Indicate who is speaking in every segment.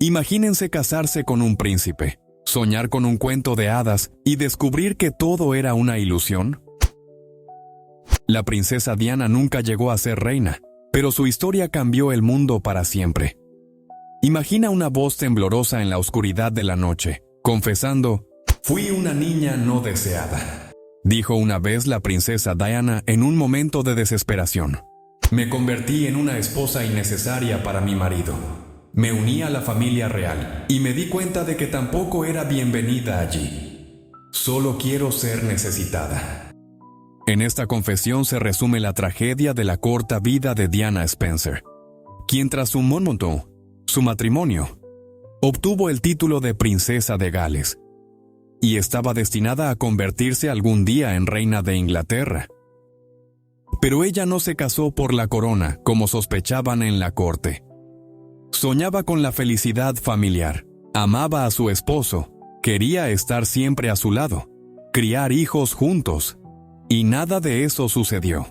Speaker 1: Imagínense casarse con un príncipe, soñar con un cuento de hadas y descubrir que todo era una ilusión. La princesa Diana nunca llegó a ser reina, pero su historia cambió el mundo para siempre. Imagina una voz temblorosa en la oscuridad de la noche, confesando: «Fui una niña no deseada», dijo una vez la princesa Diana en un momento de desesperación. «Me convertí en una esposa innecesaria para mi marido. Me uní a la familia real y me di cuenta de que tampoco era bienvenida allí. Solo quiero ser necesitada». En esta confesión se resume la tragedia de la corta vida de Diana Spencer, quien tras su matrimonio, obtuvo el título de princesa de Gales y estaba destinada a convertirse algún día en reina de Inglaterra. Pero ella no se casó por la corona, como sospechaban en la corte. Soñaba con la felicidad familiar, amaba a su esposo, quería estar siempre a su lado, criar hijos juntos, y nada de eso sucedió.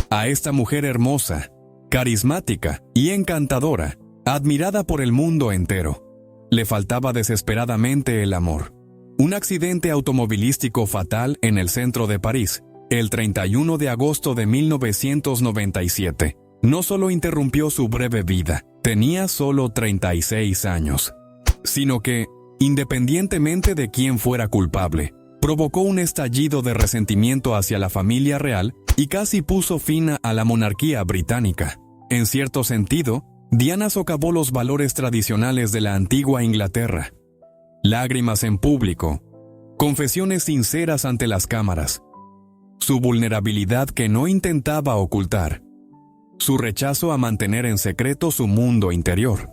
Speaker 1: A esta mujer hermosa, carismática y encantadora, admirada por el mundo entero, le faltaba desesperadamente el amor. Un accidente automovilístico fatal en el centro de París, el 31 de agosto de 1997, no solo interrumpió su breve vida, tenía solo 36 años, sino que, independientemente de quién fuera culpable, provocó un estallido de resentimiento hacia la familia real y casi puso fin a la monarquía británica. En cierto sentido, Diana socavó los valores tradicionales de la antigua Inglaterra. Lágrimas en público, confesiones sinceras ante las cámaras, su vulnerabilidad que no intentaba ocultar, su rechazo a mantener en secreto su mundo interior.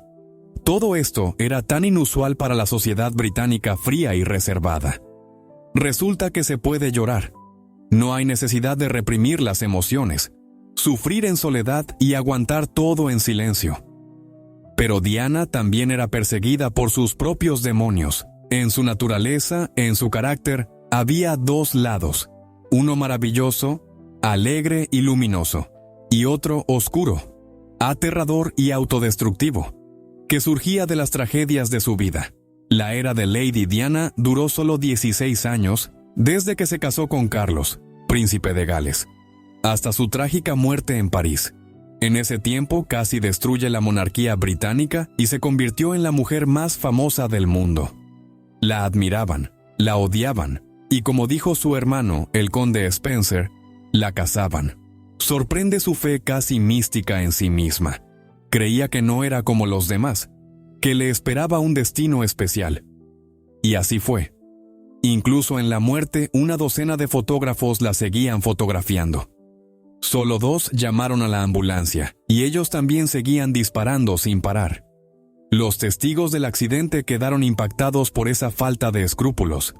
Speaker 1: Todo esto era tan inusual para la sociedad británica fría y reservada. Resulta que se puede llorar. No hay necesidad de reprimir las emociones, sufrir en soledad y aguantar todo en silencio. Pero Diana también era perseguida por sus propios demonios. En su naturaleza, en su carácter, había dos lados: uno maravilloso, alegre y luminoso, y otro oscuro, aterrador y autodestructivo, que surgía de las tragedias de su vida. La era de Lady Diana duró solo 16 años, desde que se casó con Carlos, príncipe de Gales, hasta su trágica muerte en París. En ese tiempo casi destruye la monarquía británica y se convirtió en la mujer más famosa del mundo. La admiraban, la odiaban, y como dijo su hermano, el conde Spencer, la cazaban. Sorprende su fe casi mística en sí misma. Creía que no era como los demás, que le esperaba un destino especial. Y así fue. Incluso en la muerte, una docena de fotógrafos la seguían fotografiando. Solo 2 llamaron a la ambulancia, y ellos también seguían disparando sin parar. Los testigos del accidente quedaron impactados por esa falta de escrúpulos.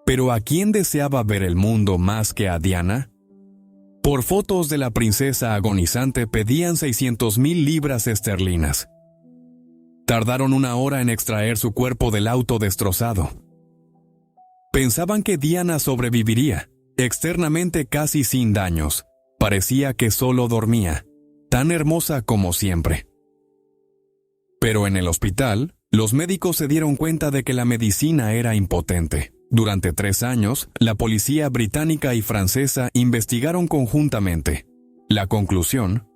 Speaker 1: ¿Pero a quién deseaba ver el mundo más que a Diana? Por fotos de la princesa agonizante pedían 600,000 libras esterlinas. Tardaron 1 hora en extraer su cuerpo del auto destrozado. Pensaban que Diana sobreviviría, externamente casi sin daños. Parecía que solo dormía, tan hermosa como siempre. Pero en el hospital, los médicos se dieron cuenta de que la medicina era impotente. Durante 3 años, la policía británica y francesa investigaron conjuntamente. La conclusión: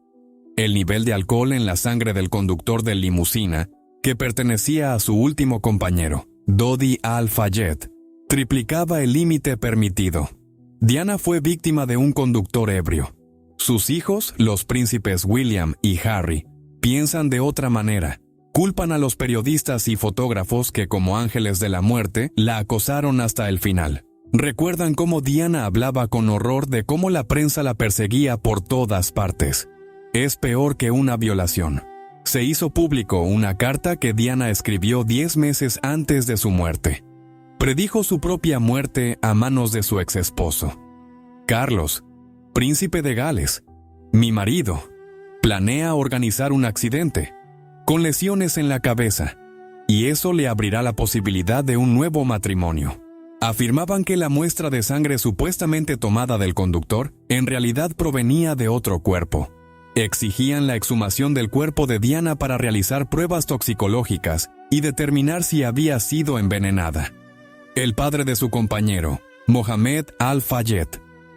Speaker 1: el nivel de alcohol en la sangre del conductor de limusina, que pertenecía a su último compañero, Dodi Al-Fayed, triplicaba el límite permitido. Diana fue víctima de un conductor ebrio. Sus hijos, los príncipes William y Harry, piensan de otra manera. Culpan a los periodistas y fotógrafos que, como ángeles de la muerte, la acosaron hasta el final. Recuerdan cómo Diana hablaba con horror de cómo la prensa la perseguía por todas partes. Es peor que una violación. Se hizo público una carta que Diana escribió 10 meses antes de su muerte. Predijo su propia muerte a manos de su exesposo. Carlos, príncipe de Gales, mi marido, planea organizar un accidente, con lesiones en la cabeza, y eso le abrirá la posibilidad de un nuevo matrimonio. Afirmaban que la muestra de sangre supuestamente tomada del conductor en realidad provenía de otro cuerpo. Exigían la exhumación del cuerpo de Diana para realizar pruebas toxicológicas y determinar si había sido envenenada. El padre de su compañero, Mohammed Al-Fayed,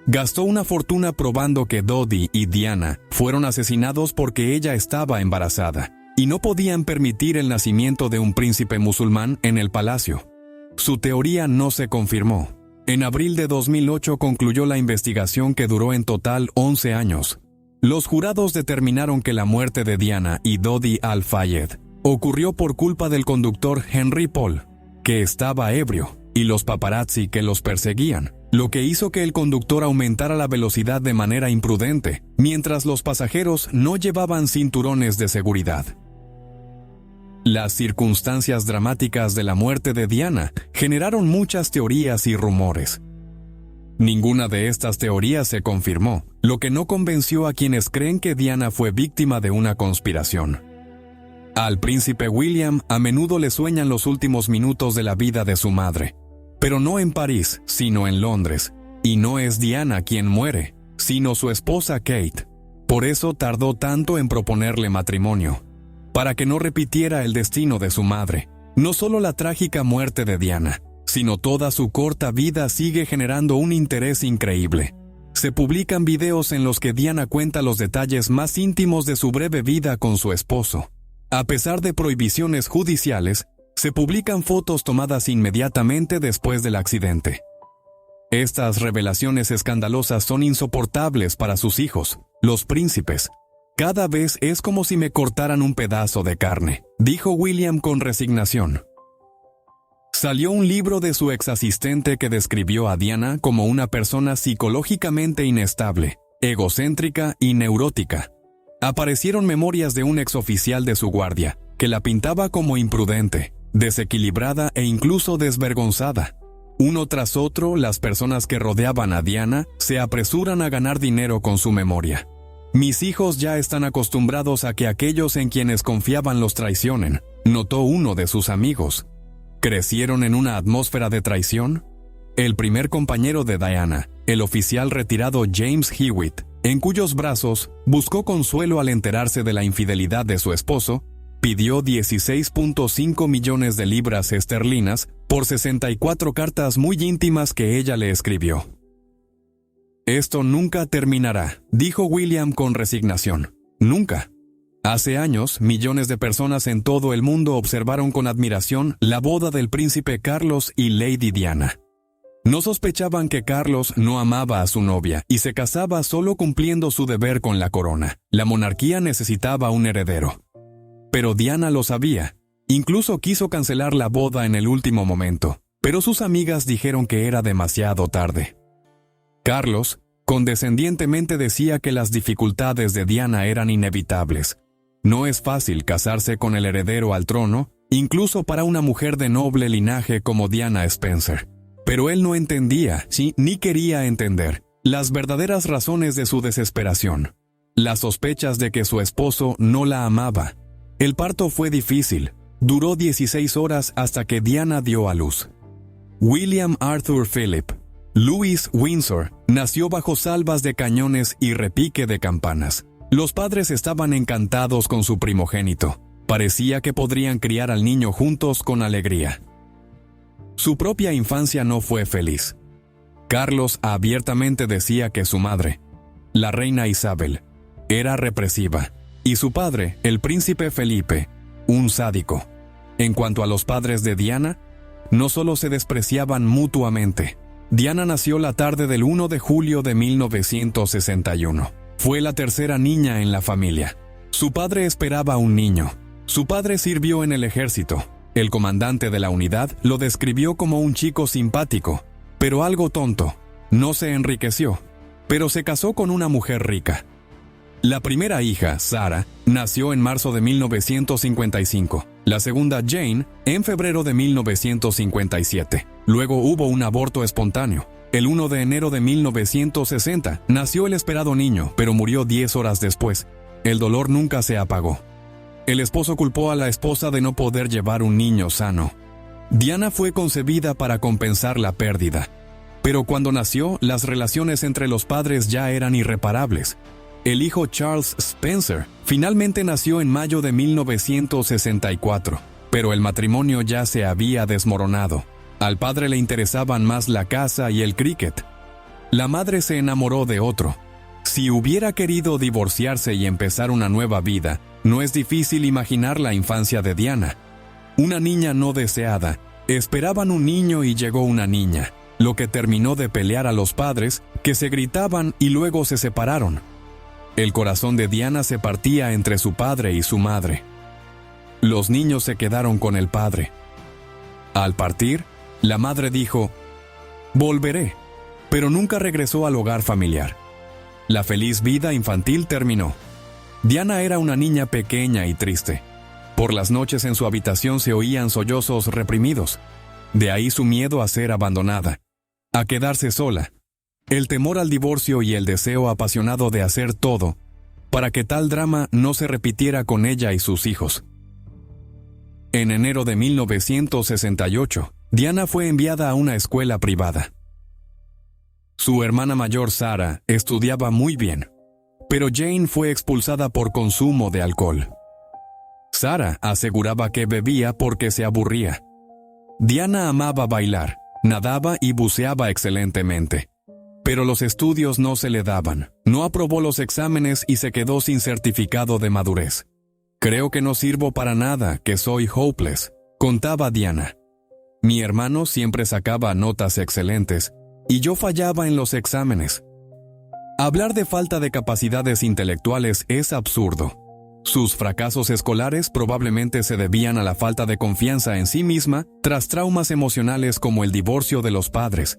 Speaker 1: gastó una fortuna probando que Dodi y Diana fueron asesinados porque ella estaba embarazada y no podían permitir el nacimiento de un príncipe musulmán en el palacio. Su teoría no se confirmó. En abril de 2008 concluyó la investigación, que duró en total 11 años. Los jurados determinaron que la muerte de Diana y Dodi Al-Fayed ocurrió por culpa del conductor Henry Paul, que estaba ebrio, y los paparazzi que los perseguían, lo que hizo que el conductor aumentara la velocidad de manera imprudente, mientras los pasajeros no llevaban cinturones de seguridad. Las circunstancias dramáticas de la muerte de Diana generaron muchas teorías y rumores. Ninguna de estas teorías se confirmó, lo que no convenció a quienes creen que Diana fue víctima de una conspiración. Al príncipe William a menudo le sueñan los últimos minutos de la vida de su madre, pero no en París, sino en Londres, y no es Diana quien muere, sino su esposa Kate. Por eso tardó tanto en proponerle matrimonio, para que no repitiera el destino de su madre. No solo la trágica muerte de Diana, sino toda su corta vida sigue generando un interés increíble. Se publican videos en los que Diana cuenta los detalles más íntimos de su breve vida con su esposo. A pesar de prohibiciones judiciales, se publican fotos tomadas inmediatamente después del accidente. Estas revelaciones escandalosas son insoportables para sus hijos, los príncipes. Cada vez es como si me cortaran un pedazo de carne, dijo William con resignación. Salió un libro de su exasistente que describió a Diana como una persona psicológicamente inestable, egocéntrica y neurótica. Aparecieron memorias de un exoficial de su guardia, que la pintaba como imprudente, desequilibrada e incluso desvergonzada. Uno tras otro, las personas que rodeaban a Diana se apresuran a ganar dinero con su memoria. Mis hijos ya están acostumbrados a que aquellos en quienes confiaban los traicionen, notó uno de sus amigos. ¿Crecieron en una atmósfera de traición? El primer compañero de Diana, el oficial retirado James Hewitt, en cuyos brazos buscó consuelo al enterarse de la infidelidad de su esposo, pidió 16.5 millones de libras esterlinas por 64 cartas muy íntimas que ella le escribió. Esto nunca terminará, dijo William con resignación. Nunca. Hace años, millones de personas en todo el mundo observaron con admiración la boda del príncipe Carlos y Lady Diana. No sospechaban que Carlos no amaba a su novia y se casaba solo cumpliendo su deber con la corona. La monarquía necesitaba un heredero. Pero Diana lo sabía. Incluso quiso cancelar la boda en el último momento, pero sus amigas dijeron que era demasiado tarde. Carlos, condescendientemente, decía que las dificultades de Diana eran inevitables. No es fácil casarse con el heredero al trono, incluso para una mujer de noble linaje como Diana Spencer. Pero él no entendía, ni quería entender, las verdaderas razones de su desesperación. Las sospechas de que su esposo no la amaba. El parto fue difícil. Duró 16 horas hasta que Diana dio a luz. William Arthur Philip Louis Windsor nació bajo salvas de cañones y repique de campanas. Los padres estaban encantados con su primogénito. Parecía que podrían criar al niño juntos con alegría. Su propia infancia no fue feliz. Carlos abiertamente decía que su madre, la reina Isabel, era represiva, y su padre, el príncipe Felipe, un sádico. En cuanto a los padres de Diana, no solo se despreciaban mutuamente. Diana nació la tarde del 1 de julio de 1961. Fue la tercera niña en la familia. Su padre esperaba un niño. Su padre sirvió en el ejército. El comandante de la unidad lo describió como un chico simpático, pero algo tonto. No se enriqueció, pero se casó con una mujer rica. La primera hija, Sarah, nació en marzo de 1955. La segunda, Jane, en febrero de 1957. Luego hubo un aborto espontáneo. El 1 de enero de 1960 nació el esperado niño, pero murió 10 horas después. El dolor nunca se apagó. El esposo culpó a la esposa de no poder llevar un niño sano. Diana fue concebida para compensar la pérdida. Pero cuando nació, las relaciones entre los padres ya eran irreparables. El hijo Charles Spencer finalmente nació en mayo de 1964. pero el matrimonio ya se había desmoronado. Al padre le interesaban más la casa y el cricket. La madre se enamoró de otro. Si hubiera querido divorciarse y empezar una nueva vida, no es difícil imaginar la infancia de Diana. Una niña no deseada. Esperaban un niño y llegó una niña, lo que terminó de pelear a los padres, que se gritaban y luego se separaron. El corazón de Diana se partía entre su padre y su madre. Los niños se quedaron con el padre. Al partir, la madre dijo: «Volveré», pero nunca regresó al hogar familiar. La feliz vida infantil terminó. Diana era una niña pequeña y triste. Por las noches en su habitación se oían sollozos reprimidos. De ahí su miedo a ser abandonada, a quedarse sola, el temor al divorcio y el deseo apasionado de hacer todo para que tal drama no se repitiera con ella y sus hijos. En enero de 1968, Diana fue enviada a una escuela privada. Su hermana mayor, Sarah, estudiaba muy bien, pero Jane fue expulsada por consumo de alcohol. Sarah aseguraba que bebía porque se aburría. Diana amaba bailar, nadaba y buceaba excelentemente. Pero los estudios no se le daban, no aprobó los exámenes y se quedó sin certificado de madurez. «Creo que no sirvo para nada, que soy hopeless», contaba Diana. «Mi hermano siempre sacaba notas excelentes, y yo fallaba en los exámenes». Hablar de falta de capacidades intelectuales es absurdo. Sus fracasos escolares probablemente se debían a la falta de confianza en sí misma tras traumas emocionales como el divorcio de los padres.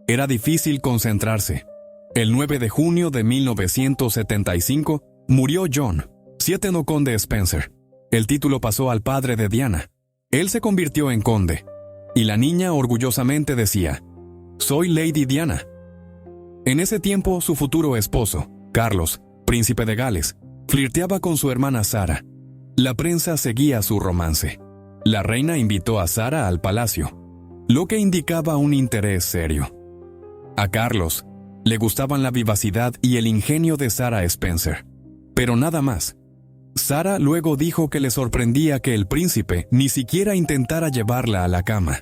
Speaker 1: Era difícil concentrarse. El 9 de junio de 1975 murió John, 7 conde Spencer. El título pasó al padre de Diana. Él se convirtió en conde, y la niña orgullosamente decía: «Soy Lady Diana». En ese tiempo, su futuro esposo, Carlos, príncipe de Gales, flirteaba con su hermana Sarah. La prensa seguía su romance. La reina invitó a Sarah al palacio, lo que indicaba un interés serio. A Carlos le gustaban la vivacidad y el ingenio de Sarah Spencer, pero nada más. Sarah luego dijo que le sorprendía que el príncipe ni siquiera intentara llevarla a la cama.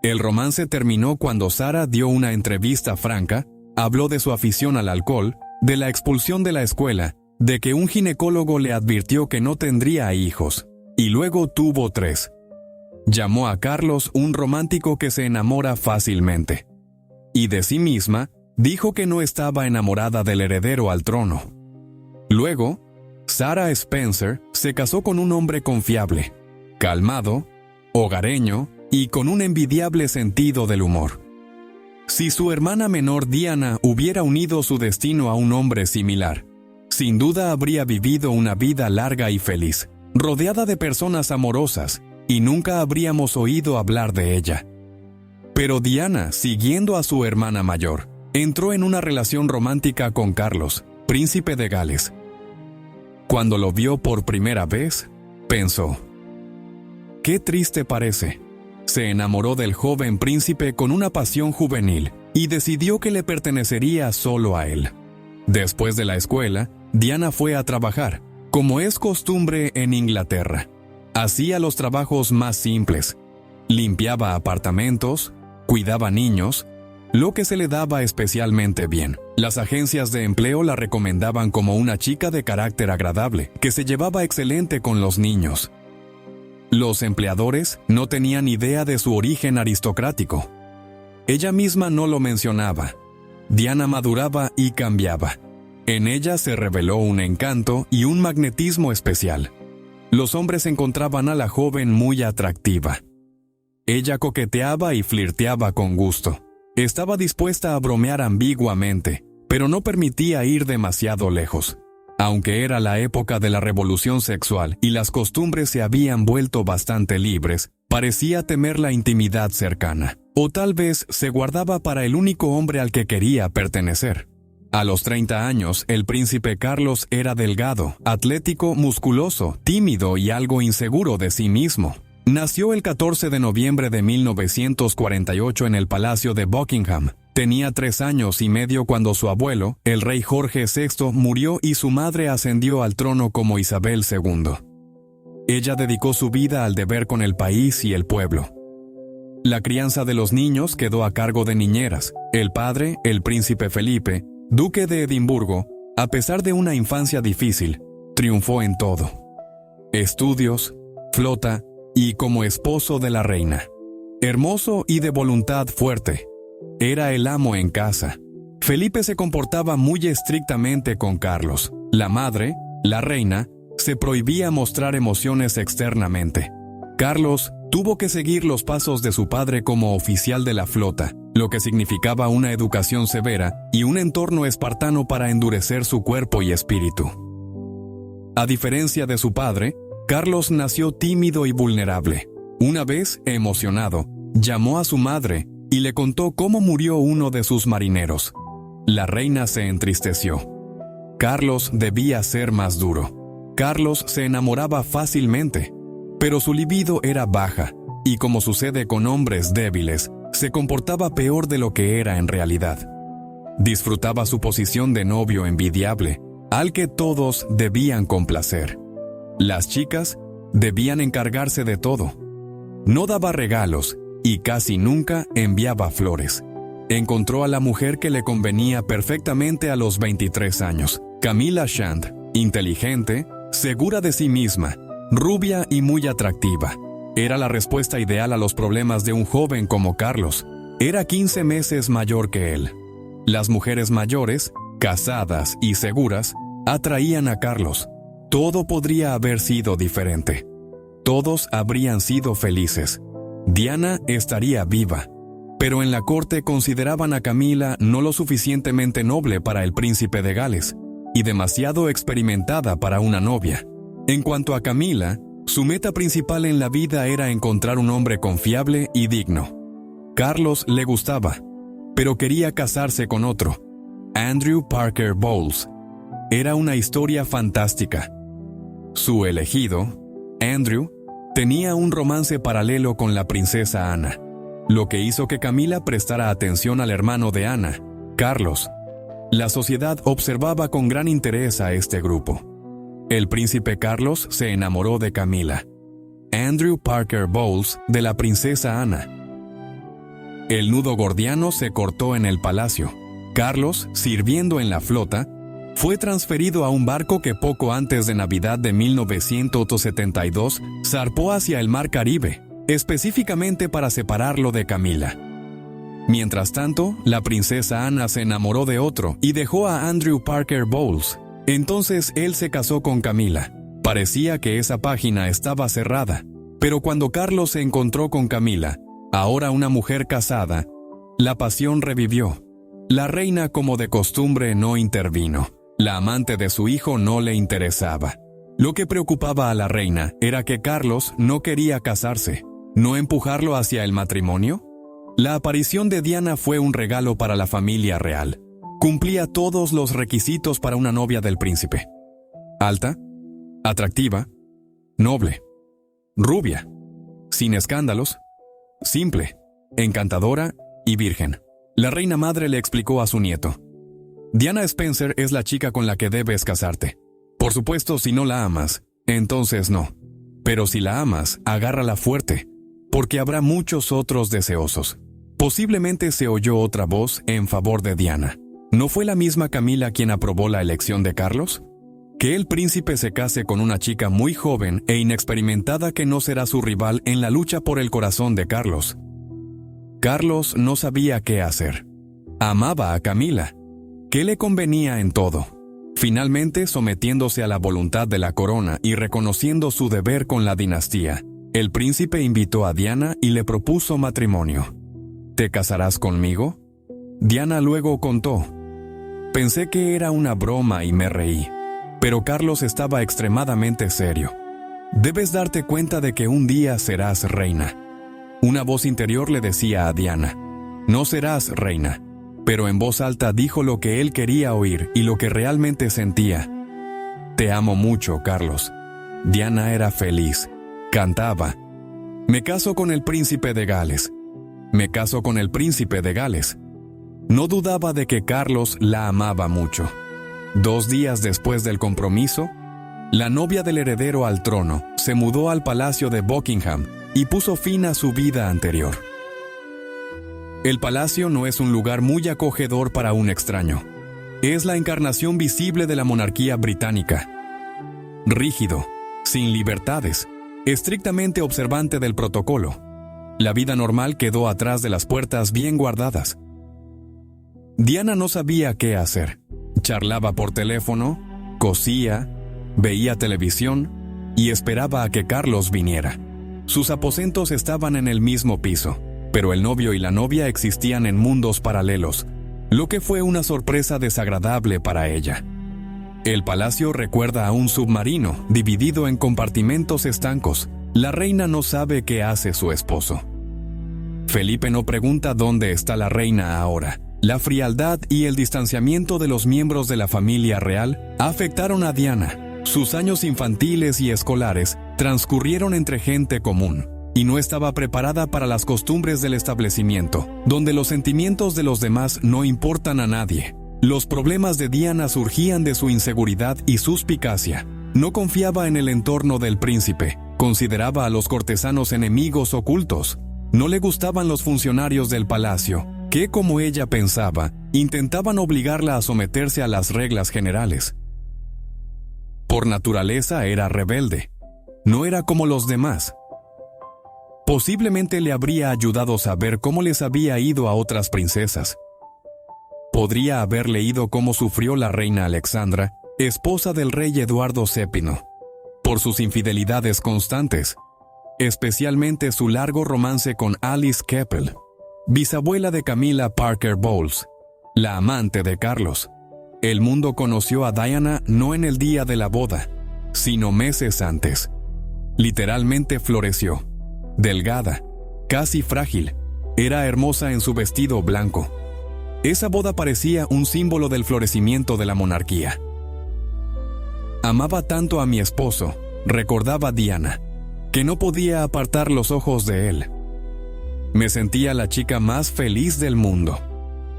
Speaker 1: El romance terminó cuando Sarah dio una entrevista franca, habló de su afición al alcohol, de la expulsión de la escuela, de que un ginecólogo le advirtió que no tendría hijos, y luego tuvo 3. Llamó a Carlos un romántico que se enamora fácilmente. Y de sí misma, dijo que no estaba enamorada del heredero al trono. Luego, Sarah Spencer se casó con un hombre confiable, calmado, hogareño y con un envidiable sentido del humor. Si su hermana menor Diana hubiera unido su destino a un hombre similar, sin duda habría vivido una vida larga y feliz, rodeada de personas amorosas, y nunca habríamos oído hablar de ella. Pero Diana, siguiendo a su hermana mayor, entró en una relación romántica con Carlos, príncipe de Gales. Cuando lo vio por primera vez, pensó: «Qué triste parece». Se enamoró del joven príncipe con una pasión juvenil y decidió que le pertenecería solo a él. Después de la escuela, Diana fue a trabajar, como es costumbre en Inglaterra. Hacía los trabajos más simples. Limpiaba apartamentos, cuidaba niños, lo que se le daba especialmente bien. Las agencias de empleo la recomendaban como una chica de carácter agradable, que se llevaba excelente con los niños. Los empleadores no tenían idea de su origen aristocrático. Ella misma no lo mencionaba. Diana maduraba y cambiaba. En ella se reveló un encanto y un magnetismo especial. Los hombres encontraban a la joven muy atractiva. Ella coqueteaba y flirteaba con gusto. Estaba dispuesta a bromear ambiguamente, pero no permitía ir demasiado lejos. Aunque era la época de la revolución sexual y las costumbres se habían vuelto bastante libres, parecía temer la intimidad cercana, o tal vez se guardaba para el único hombre al que quería pertenecer. A los 30 años, el príncipe Carlos era delgado, atlético, musculoso, tímido y algo inseguro de sí mismo. Nació el 14 de noviembre de 1948 en el Palacio de Buckingham. Tenía 3 años y medio cuando su abuelo, el rey Jorge VI, murió y su madre ascendió al trono como Isabel II. Ella dedicó su vida al deber con el país y el pueblo. La crianza de los niños quedó a cargo de niñeras. El padre, el príncipe Felipe, duque de Edimburgo, a pesar de una infancia difícil, triunfó en todo: estudios, flota y como esposo de la reina. Hermoso y de voluntad fuerte, era el amo en casa. Felipe se comportaba muy estrictamente con Carlos. La madre, la reina, se prohibía mostrar emociones externamente. Carlos tuvo que seguir los pasos de su padre como oficial de la flota, lo que significaba una educación severa y un entorno espartano para endurecer su cuerpo y espíritu. A diferencia de su padre, Carlos nació tímido y vulnerable. Una vez, emocionado, llamó a su madre y le contó cómo murió uno de sus marineros. La reina se entristeció. Carlos debía ser más duro. Carlos se enamoraba fácilmente, pero su libido era baja, y como sucede con hombres débiles, se comportaba peor de lo que era en realidad. Disfrutaba su posición de novio envidiable, al que todos debían complacer. Las chicas debían encargarse de todo. No daba regalos y casi nunca enviaba flores. Encontró a la mujer que le convenía perfectamente a los 23 años. Camilla Shand, inteligente, segura de sí misma, rubia y muy atractiva. Era la respuesta ideal a los problemas de un joven como Carlos. Era 15 meses mayor que él. Las mujeres mayores, casadas y seguras, atraían a Carlos. Todo podría haber sido diferente. Todos habrían sido felices. Diana estaría viva. Pero en la corte consideraban a Camila no lo suficientemente noble para el príncipe de Gales y demasiado experimentada para una novia. En cuanto a Camila, su meta principal en la vida era encontrar un hombre confiable y digno. Carlos le gustaba, pero quería casarse con otro, Andrew Parker Bowles. Era una historia fantástica. Su elegido, Andrew, tenía un romance paralelo con la princesa Ana, lo que hizo que Camila prestara atención al hermano de Ana, Carlos. La sociedad observaba con gran interés a este grupo. El príncipe Carlos se enamoró de Camila, Andrew Parker Bowles de la princesa Ana. El nudo gordiano se cortó en el palacio. Carlos, sirviendo en la flota, fue transferido a un barco que poco antes de Navidad de 1972 zarpó hacia el mar Caribe, específicamente para separarlo de Camila. Mientras tanto, la princesa Ana se enamoró de otro y dejó a Andrew Parker Bowles. Entonces él se casó con Camila. Parecía que esa página estaba cerrada, pero cuando Carlos se encontró con Camila, ahora una mujer casada, la pasión revivió. La reina, como de costumbre, no intervino. La amante de su hijo no le interesaba. Lo que preocupaba a la reina era que Carlos no quería casarse. ¿No empujarlo hacia el matrimonio? La aparición de Diana fue un regalo para la familia real. Cumplía todos los requisitos para una novia del príncipe. Alta, atractiva, noble, rubia, sin escándalos, simple, encantadora y virgen. La reina madre le explicó a su nieto: Diana Spencer es la chica con la que debes casarte. Por supuesto, si no la amas, entonces no. Pero si la amas, agárrala fuerte, porque habrá muchos otros deseosos. Posiblemente se oyó otra voz en favor de Diana. ¿No fue la misma Camila quien aprobó la elección de Carlos? Que el príncipe se case con una chica muy joven e inexperimentada que no será su rival en la lucha por el corazón de Carlos. Carlos no sabía qué hacer. Amaba a Camila, que le convenía en todo. Finalmente, sometiéndose a la voluntad de la corona y reconociendo su deber con la dinastía, el príncipe invitó a Diana y le propuso matrimonio. ¿Te casarás conmigo? Diana luego contó: Pensé que era una broma y me reí, pero Carlos estaba extremadamente serio. Debes darte cuenta de que un día serás reina. Una voz interior le decía a Diana: No serás reina. Pero en voz alta dijo lo que él quería oír y lo que realmente sentía. Te amo mucho, Carlos. Diana era feliz. Cantaba: Me caso con el príncipe de Gales. Me caso con el príncipe de Gales. No dudaba de que Carlos la amaba mucho. 2 días después del compromiso, la novia del heredero al trono se mudó al Palacio de Buckingham y puso fin a su vida anterior. El palacio no es un lugar muy acogedor para un extraño. Es la encarnación visible de la monarquía británica. Rígido, sin libertades, estrictamente observante del protocolo. La vida normal quedó atrás de las puertas bien guardadas. Diana no sabía qué hacer. Charlaba por teléfono, cosía, veía televisión y esperaba a que Carlos viniera. Sus aposentos estaban en el mismo piso, pero el novio y la novia existían en mundos paralelos, lo que fue una sorpresa desagradable para ella. El palacio recuerda a un submarino dividido en compartimentos estancos. La reina no sabe qué hace su esposo. Felipe no pregunta dónde está la reina ahora. La frialdad y el distanciamiento de los miembros de la familia real afectaron a Diana. Sus años infantiles y escolares transcurrieron entre gente común, y no estaba preparada para las costumbres del establecimiento, donde los sentimientos de los demás no importan a nadie. Los problemas de Diana surgían de su inseguridad y suspicacia. No confiaba en el entorno del príncipe, consideraba a los cortesanos enemigos ocultos. No le gustaban los funcionarios del palacio, que, como ella pensaba, intentaban obligarla a someterse a las reglas generales. Por naturaleza era rebelde. No era como los demás. Posiblemente le habría ayudado saber cómo les había ido a otras princesas. Podría haber leído cómo sufrió la reina Alexandra, esposa del rey Eduardo VII, por sus infidelidades constantes, especialmente su largo romance con Alice Keppel, bisabuela de Camilla Parker Bowles, la amante de Carlos. El mundo conoció a Diana no en el día de la boda, sino meses antes. Literalmente floreció. Delgada, casi frágil, era hermosa en su vestido blanco. Esa boda parecía un símbolo del florecimiento de la monarquía. Amaba tanto a mi esposo, recordaba Diana, que no podía apartar los ojos de él. Me sentía la chica más feliz del mundo.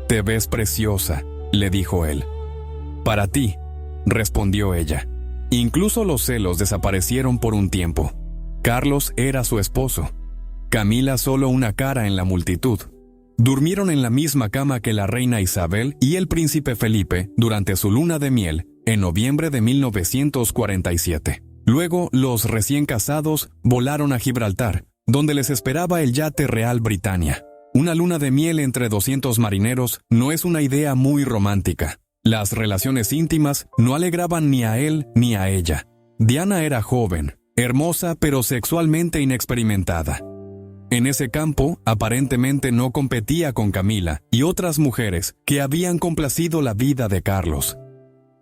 Speaker 1: «Te ves preciosa», le dijo él. «Para ti», respondió ella. Incluso los celos desaparecieron por un tiempo. Carlos era su esposo. Camila solo una cara en la multitud. Durmieron en la misma cama que la reina Isabel y el príncipe Felipe durante su luna de miel en noviembre de 1947. Luego, los recién casados volaron a Gibraltar, donde les esperaba el yate Real Britannia. Una luna de miel entre 200 marineros no es una idea muy romántica. Las relaciones íntimas no alegraban ni a él ni a ella. Diana era joven, hermosa pero sexualmente inexperimentada. En ese campo, aparentemente no competía con Camila y otras mujeres que habían complacido la vida de Carlos.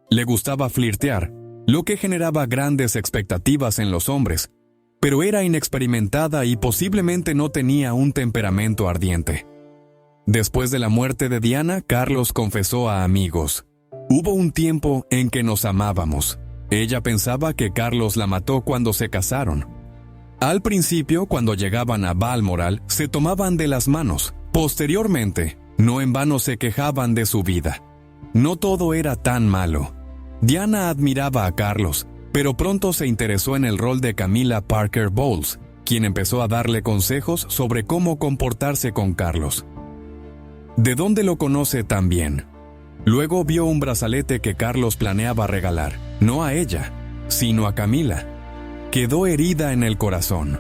Speaker 1: Le gustaba flirtear, lo que generaba grandes expectativas en los hombres, pero era inexperimentada y posiblemente no tenía un temperamento ardiente. Después de la muerte de Diana, Carlos confesó a amigos: «Hubo un tiempo en que nos amábamos. Ella pensaba que Carlos la mató cuando se casaron. Al principio, cuando llegaban a Balmoral, se tomaban de las manos. Posteriormente, no en vano se quejaban de su vida. No todo era tan malo». Diana admiraba a Carlos, pero pronto se interesó en el rol de Camilla Parker Bowles, quien empezó a darle consejos sobre cómo comportarse con Carlos. ¿De dónde lo conoce tan bien? Luego vio un brazalete que Carlos planeaba regalar, no a ella, sino a Camila. Quedó herida en el corazón.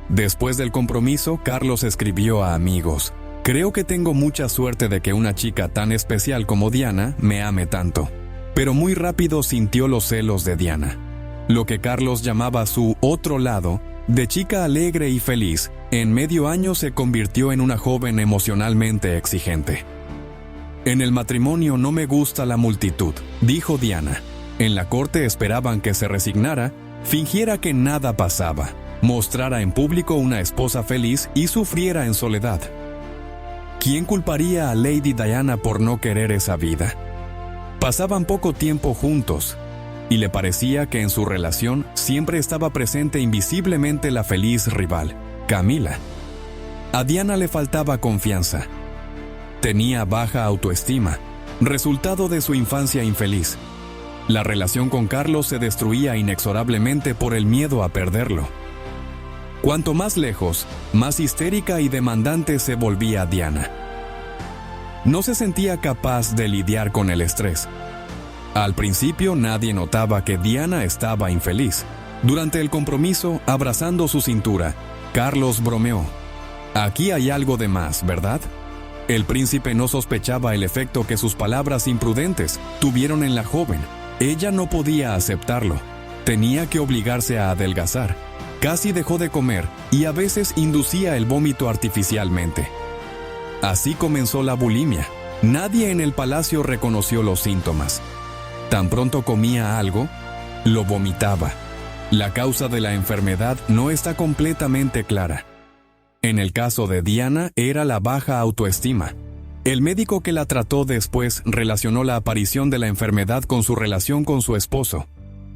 Speaker 1: Después del compromiso, Carlos escribió a amigos: «Creo que tengo mucha suerte de que una chica tan especial como Diana me ame tanto». Pero muy rápido sintió los celos de Diana. Lo que Carlos llamaba su otro lado, de chica alegre y feliz, en medio año se convirtió en una joven emocionalmente exigente. «En el matrimonio no me gusta la multitud», dijo Diana. En la corte esperaban que se resignara, fingiera que nada pasaba, mostrara en público una esposa feliz y sufriera en soledad. ¿Quién culparía a Lady Diana por no querer esa vida? Pasaban poco tiempo juntos, y le parecía que en su relación siempre estaba presente invisiblemente la feliz rival, Camila. A Diana le faltaba confianza. Tenía baja autoestima, resultado de su infancia infeliz. La relación con Carlos se destruía inexorablemente por el miedo a perderlo. Cuanto más lejos, más histérica y demandante se volvía Diana. No se sentía capaz de lidiar con el estrés. Al principio nadie notaba que Diana estaba infeliz. Durante el compromiso, abrazando su cintura, Carlos bromeó: «Aquí hay algo de más, ¿verdad?». El príncipe no sospechaba el efecto que sus palabras imprudentes tuvieron en la joven. Ella no podía aceptarlo. Tenía que obligarse a adelgazar. Casi dejó de comer y a veces inducía el vómito artificialmente. Así comenzó la bulimia. Nadie en el palacio reconoció los síntomas. Tan pronto comía algo, lo vomitaba. La causa de la enfermedad no está completamente clara. En el caso de Diana era la baja autoestima. El médico que la trató después relacionó la aparición de la enfermedad con su relación con su esposo.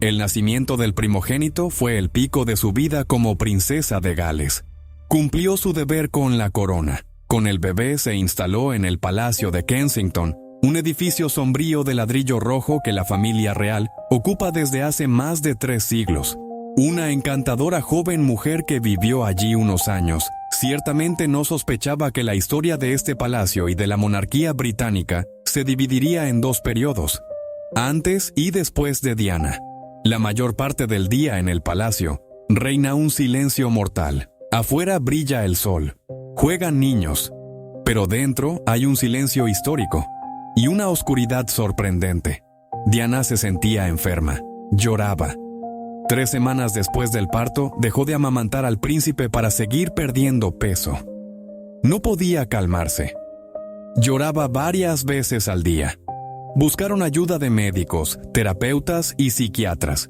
Speaker 1: El nacimiento del primogénito fue el pico de su vida como princesa de Gales. Cumplió su deber con la corona. Con el bebé se instaló en el Palacio de Kensington, un edificio sombrío de ladrillo rojo que la familia real ocupa desde hace más de 3 siglos. Una encantadora joven mujer que vivió allí unos años, ciertamente no sospechaba que la historia de este palacio y de la monarquía británica se dividiría en 2 periodos, antes y después de Diana. La mayor parte del día en el palacio reina un silencio mortal. Afuera brilla el sol, juegan niños, pero dentro hay un silencio histórico y una oscuridad sorprendente. Diana se sentía enferma, lloraba. 3 semanas después del parto, dejó de amamantar al príncipe para seguir perdiendo peso. No podía calmarse. Lloraba varias veces al día. Buscaron ayuda de médicos, terapeutas y psiquiatras.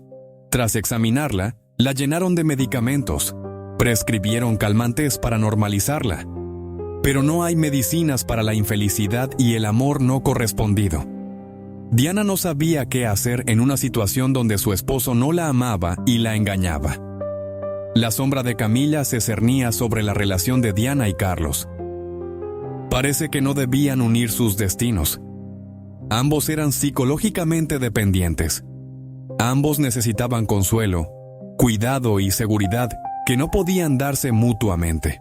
Speaker 1: Tras examinarla, la llenaron de medicamentos. Prescribieron calmantes para normalizarla. Pero no hay medicinas para la infelicidad y el amor no correspondido. Diana no sabía qué hacer en una situación donde su esposo no la amaba y la engañaba. La sombra de Camilla se cernía sobre la relación de Diana y Carlos. Parece que no debían unir sus destinos. Ambos eran psicológicamente dependientes. Ambos necesitaban consuelo, cuidado y seguridad que no podían darse mutuamente.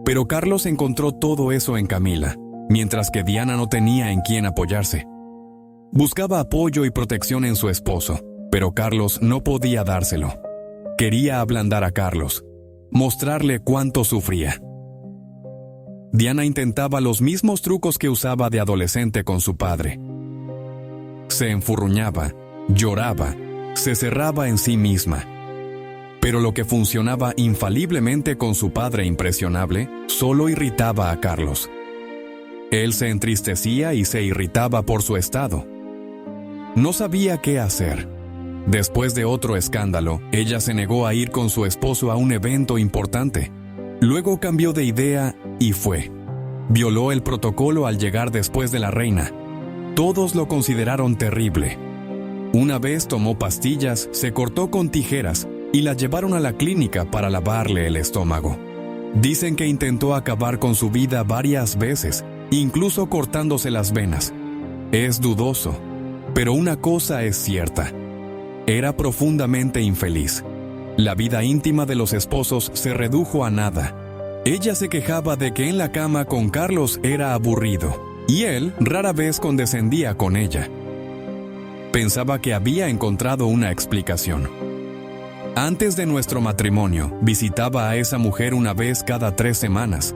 Speaker 1: Pero Carlos encontró todo eso en Camila, mientras que Diana no tenía en quién apoyarse. Buscaba apoyo y protección en su esposo, pero Carlos no podía dárselo. Quería ablandar a Carlos, mostrarle cuánto sufría. Diana intentaba los mismos trucos que usaba de adolescente con su padre. Se enfurruñaba, lloraba, se cerraba en sí misma. Pero lo que funcionaba infaliblemente con su padre impresionable solo irritaba a Carlos. Él se entristecía y se irritaba por su estado. No sabía qué hacer. Después de otro escándalo, ella se negó a ir con su esposo a un evento importante. Luego cambió de idea y fue. Violó el protocolo al llegar después de la reina. Todos lo consideraron terrible. Una vez tomó pastillas, se cortó con tijeras y la llevaron a la clínica para lavarle el estómago. Dicen que intentó acabar con su vida varias veces, incluso cortándose las venas. Es dudoso, pero una cosa es cierta. Era profundamente infeliz. La vida íntima de los esposos se redujo a nada. Ella se quejaba de que en la cama con Carlos era aburrido, y él rara vez condescendía con ella. Pensaba que había encontrado una explicación. Antes de nuestro matrimonio, visitaba a esa mujer una vez cada 3 semanas.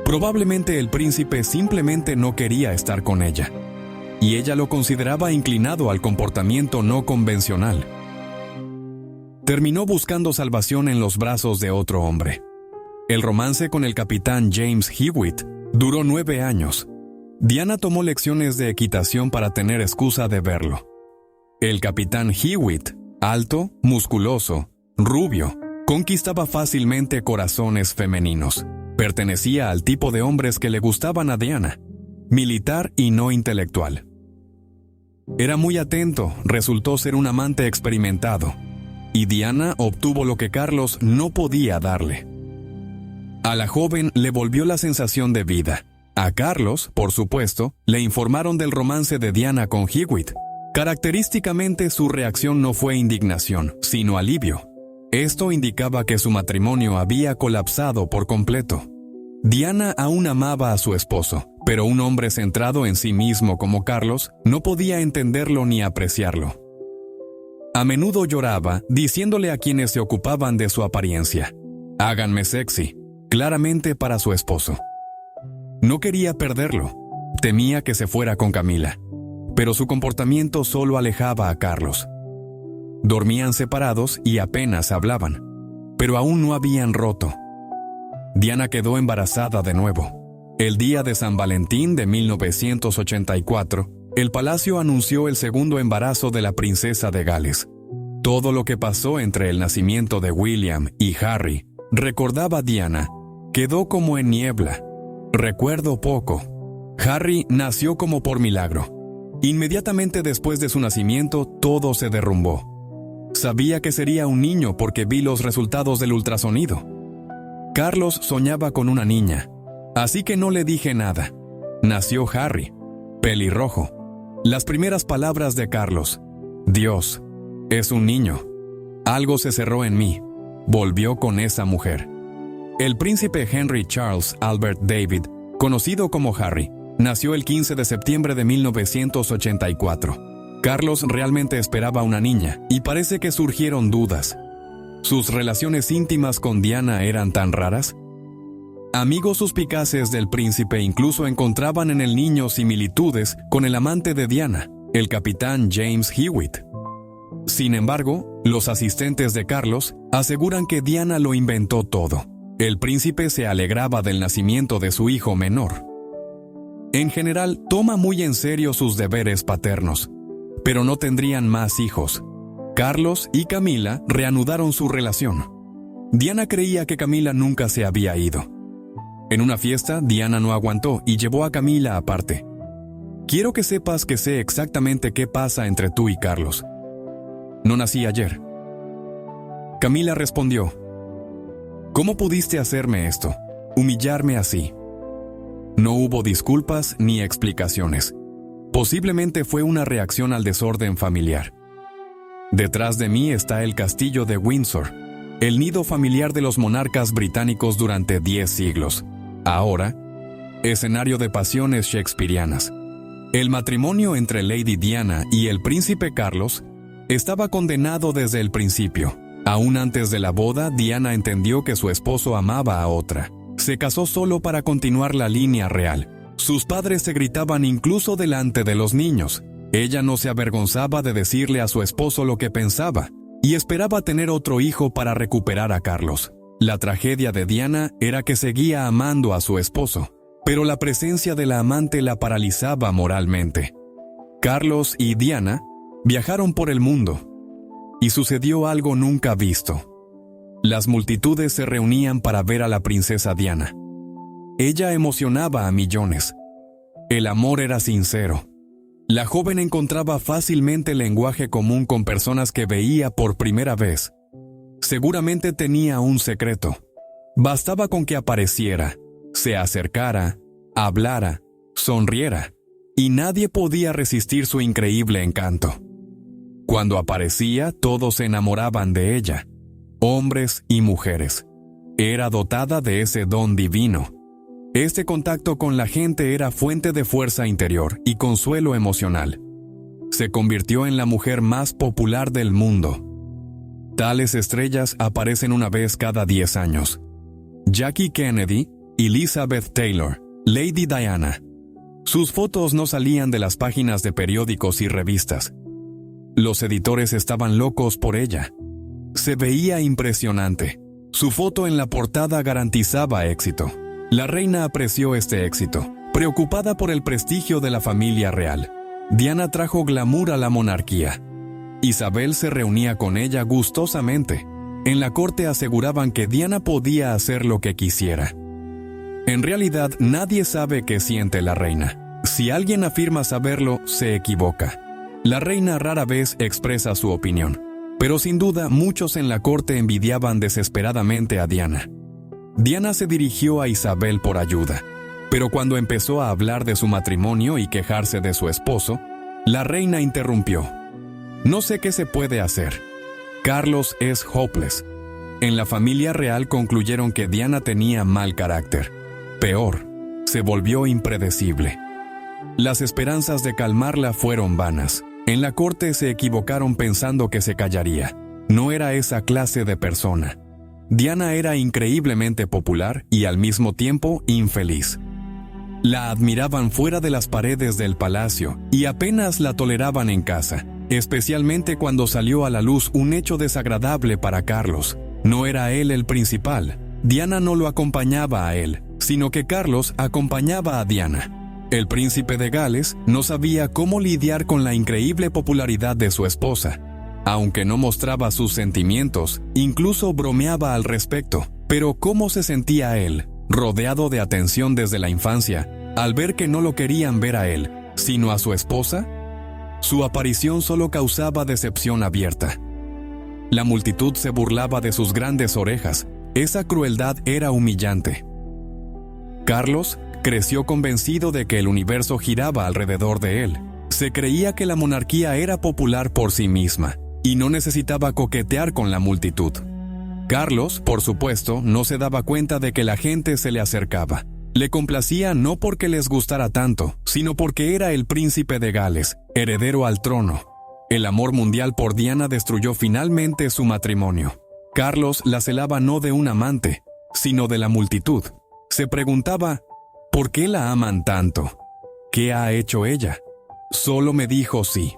Speaker 1: Probablemente el príncipe simplemente no quería estar con ella, y ella lo consideraba inclinado al comportamiento no convencional. Terminó buscando salvación en los brazos de otro hombre. El romance con el capitán James Hewitt duró 9 años. Diana tomó lecciones de equitación para tener excusa de verlo. El capitán Hewitt, alto, musculoso, rubio, conquistaba fácilmente corazones femeninos. Pertenecía al tipo de hombres que le gustaban a Diana, militar y no intelectual. Era muy atento, resultó ser un amante experimentado, y Diana obtuvo lo que Carlos no podía darle. A la joven le volvió la sensación de vida. A Carlos, por supuesto, le informaron del romance de Diana con Hewitt. Característicamente, su reacción no fue indignación, sino alivio. Esto indicaba que su matrimonio había colapsado por completo. Diana aún amaba a su esposo, pero un hombre centrado en sí mismo como Carlos no podía entenderlo ni apreciarlo. A menudo lloraba, diciéndole a quienes se ocupaban de su apariencia: «Háganme sexy», claramente para su esposo. No quería perderlo, temía que se fuera con Camila, pero su comportamiento solo alejaba a Carlos. Dormían separados y apenas hablaban, pero aún no habían roto. Diana quedó embarazada de nuevo. El día de San Valentín de 1984, el palacio anunció el segundo embarazo de la princesa de Gales. Todo lo que pasó entre el nacimiento de William y Harry, recordaba Diana, quedó como en niebla. Recuerdo poco. Harry nació como por milagro. Inmediatamente después de su nacimiento, todo se derrumbó. Sabía que sería un niño porque vi los resultados del ultrasonido. Carlos soñaba con una niña, así que no le dije nada. Nació Harry, pelirrojo. Las primeras palabras de Carlos: «Dios, es un niño». Algo se cerró en mí. Volvió con esa mujer. El príncipe Henry Charles Albert David, conocido como Harry, nació el 15 de septiembre de 1984. Carlos realmente esperaba una niña, y parece que surgieron dudas. ¿Sus relaciones íntimas con Diana eran tan raras? Amigos suspicaces del príncipe incluso encontraban en el niño similitudes con el amante de Diana, el capitán James Hewitt. Sin embargo, los asistentes de Carlos aseguran que Diana lo inventó todo. El príncipe se alegraba del nacimiento de su hijo menor. En general, toma muy en serio sus deberes paternos, pero no tendrían más hijos. Carlos y Camila reanudaron su relación. Diana creía que Camila nunca se había ido. En una fiesta, Diana no aguantó y llevó a Camila aparte. «Quiero que sepas que sé exactamente qué pasa entre tú y Carlos. No nací ayer». Camila respondió: «¿Cómo pudiste hacerme esto? Humillarme así?» No hubo disculpas ni explicaciones. Posiblemente fue una reacción al desorden familiar. Detrás de mí está el castillo de Windsor, el nido familiar de los monarcas británicos durante 10 siglos. Ahora, escenario de pasiones shakespearianas. El matrimonio entre Lady Diana y el príncipe Carlos estaba condenado desde el principio. Aún antes de la boda, Diana entendió que su esposo amaba a otra. Se casó solo para continuar la línea real. Sus padres se gritaban incluso delante de los niños. Ella no se avergonzaba de decirle a su esposo lo que pensaba, y esperaba tener otro hijo para recuperar a Carlos. La tragedia de Diana era que seguía amando a su esposo, pero la presencia de la amante la paralizaba moralmente. Carlos y Diana viajaron por el mundo, y sucedió algo nunca visto. Las multitudes se reunían para ver a la princesa Diana. Ella emocionaba a millones. El amor era sincero. La joven encontraba fácilmente lenguaje común con personas que veía por primera vez. Seguramente tenía un secreto. Bastaba con que apareciera, se acercara, hablara, sonriera, y nadie podía resistir su increíble encanto. Cuando aparecía, todos se enamoraban de ella, hombres y mujeres. Era dotada de ese don divino. Este contacto con la gente era fuente de fuerza interior y consuelo emocional. Se convirtió en la mujer más popular del mundo. Tales estrellas aparecen una vez cada 10 años. Jackie Kennedy, Elizabeth Taylor, Lady Diana. Sus fotos no salían de las páginas de periódicos y revistas. Los editores estaban locos por ella. Se veía impresionante. Su foto en la portada garantizaba éxito. La reina apreció este éxito, preocupada por el prestigio de la familia real. Diana trajo glamour a la monarquía. Isabel se reunía con ella gustosamente. En la corte aseguraban que Diana podía hacer lo que quisiera. En realidad, nadie sabe qué siente la reina. Si alguien afirma saberlo, se equivoca. La reina rara vez expresa su opinión, pero sin duda muchos en la corte envidiaban desesperadamente a Diana. Diana se dirigió a Isabel por ayuda, pero cuando empezó a hablar de su matrimonio y quejarse de su esposo, La reina interrumpió. No sé qué se puede hacer. Carlos es hopeless. En la familia real concluyeron que Diana tenía mal carácter. Peor, se volvió impredecible. Las esperanzas de calmarla fueron vanas. En la corte se equivocaron pensando que se callaría. No era esa clase de persona. Diana era increíblemente popular y al mismo tiempo infeliz. La admiraban fuera de las paredes del palacio y apenas la toleraban en casa, especialmente cuando salió a la luz un hecho desagradable para Carlos. No era él el principal. Diana no lo acompañaba a él, sino que Carlos acompañaba a Diana. El príncipe de Gales no sabía cómo lidiar con la increíble popularidad de su esposa. Aunque no mostraba sus sentimientos, incluso bromeaba al respecto. Pero ¿cómo se sentía él, rodeado de atención desde la infancia, al ver que no lo querían ver a él, sino a su esposa? Su aparición solo causaba decepción abierta. La multitud se burlaba de sus grandes orejas. Esa crueldad era humillante. Carlos creció convencido de que el universo giraba alrededor de él. Se creía que la monarquía era popular por sí misma y no necesitaba coquetear con la multitud. Carlos, por supuesto, no se daba cuenta de que la gente se le acercaba. Le complacía no porque les gustara tanto, sino porque era el príncipe de Gales, heredero al trono. El amor mundial por Diana destruyó finalmente su matrimonio. Carlos la celaba no de un amante, sino de la multitud. Se preguntaba, ¿por qué la aman tanto? ¿Qué ha hecho ella? Solo me dijo sí.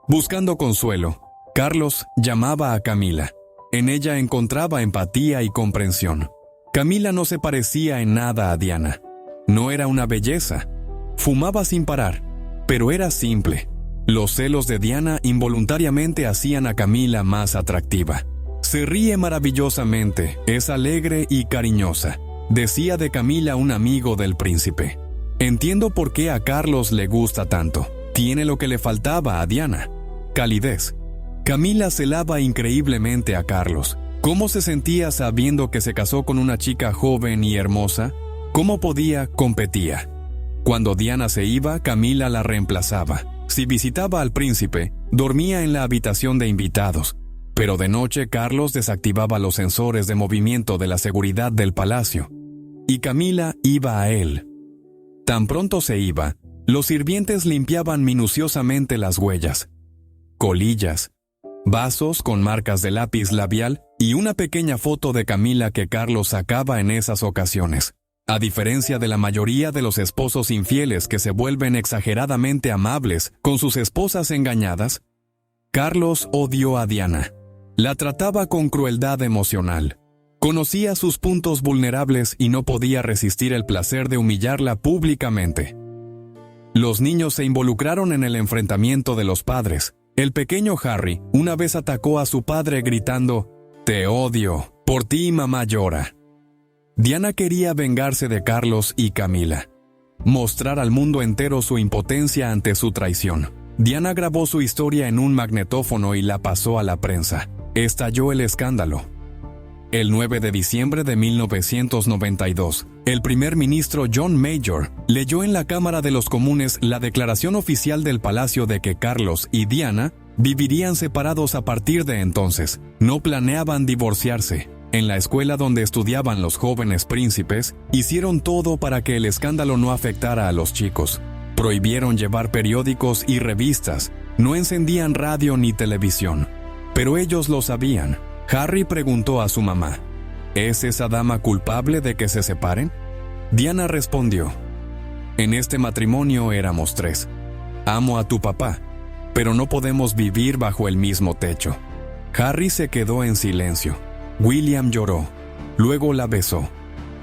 Speaker 1: Buscando consuelo, Carlos llamaba a Camila. En ella encontraba empatía y comprensión. Camila no se parecía en nada a Diana. No era una belleza. Fumaba sin parar, pero era simple. Los celos de Diana involuntariamente hacían a Camila más atractiva. Se ríe maravillosamente, es alegre y cariñosa, decía de Camila un amigo del príncipe. Entiendo por qué a Carlos le gusta tanto. Tiene lo que le faltaba a Diana: calidez. Camila celaba increíblemente a Carlos. ¿Cómo se sentía sabiendo que se casó con una chica joven y hermosa? ¿Cómo podía? Competía. Cuando Diana se iba, Camila la reemplazaba. Si visitaba al príncipe, dormía en la habitación de invitados. Pero de noche Carlos desactivaba los sensores de movimiento de la seguridad del palacio. Y Camila iba a él. Tan pronto se iba, los sirvientes limpiaban minuciosamente las huellas. Colillas, vasos con marcas de lápiz labial y una pequeña foto de Camila que Carlos sacaba en esas ocasiones. A diferencia de la mayoría de los esposos infieles que se vuelven exageradamente amables con sus esposas engañadas, Carlos odió a Diana. La trataba con crueldad emocional. Conocía sus puntos vulnerables y no podía resistir el placer de humillarla públicamente. Los niños se involucraron en el enfrentamiento de los padres. El pequeño Harry una vez atacó a su padre gritando: «Te odio, por ti mamá llora». Diana quería vengarse de Carlos y Camila, mostrar al mundo entero su impotencia ante su traición. Diana grabó su historia en un magnetófono y la pasó a la prensa. Estalló el escándalo. El 9 de diciembre de 1992, el primer ministro John Major leyó en la Cámara de los Comunes la declaración oficial del palacio de que Carlos y Diana vivirían separados a partir de entonces. No planeaban divorciarse. En la escuela donde estudiaban los jóvenes príncipes, hicieron todo para que el escándalo no afectara a los chicos. Prohibieron llevar periódicos y revistas, no encendían radio ni televisión. Pero ellos lo sabían. Harry preguntó a su mamá: ¿es esa dama culpable de que se separen? Diana respondió: en este matrimonio éramos 3. Amo a tu papá, pero no podemos vivir bajo el mismo techo. Harry se quedó en silencio. William lloró. Luego la besó.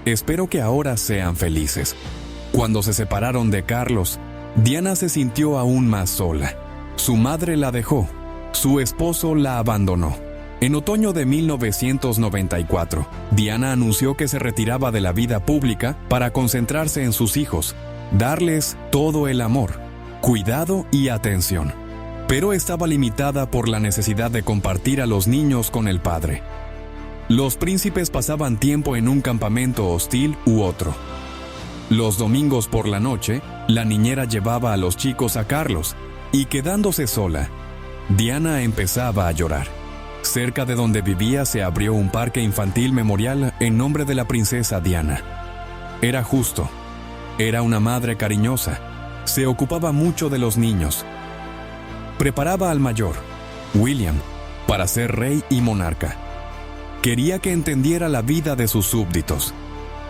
Speaker 1: Espero que ahora sean felices. Cuando se separaron de Carlos, Diana se sintió aún más sola. Su madre la dejó. Su esposo la abandonó. En otoño de 1994, Diana anunció que se retiraba de la vida pública para concentrarse en sus hijos, darles todo el amor, cuidado y atención. Pero estaba limitada por la necesidad de compartir a los niños con el padre. Los príncipes pasaban tiempo en un campamento hostil u otro. Los domingos por la noche, la niñera llevaba a los chicos a Carlos. Y quedándose sola, Diana empezaba a llorar. Cerca de donde vivía se abrió un parque infantil memorial en nombre de la princesa Diana. Era justo. Era una madre cariñosa. Se ocupaba mucho de los niños. Preparaba al mayor, William, para ser rey y monarca. Quería que entendiera la vida de sus súbditos.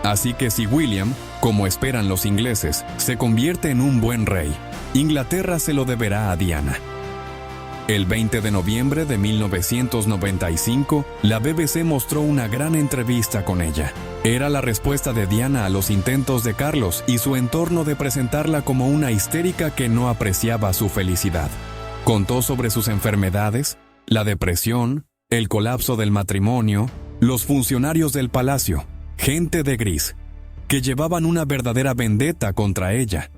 Speaker 1: Así que si William, como esperan los ingleses, se convierte en un buen rey, Inglaterra se lo deberá a Diana. El 20 de noviembre de 1995, la BBC mostró una gran entrevista con ella. Era la respuesta de Diana a los intentos de Carlos y su entorno de presentarla como una histérica que no apreciaba su felicidad. Contó sobre sus enfermedades, la depresión, el colapso del matrimonio, los funcionarios del palacio, gente de gris, que llevaban una verdadera vendetta contra ella,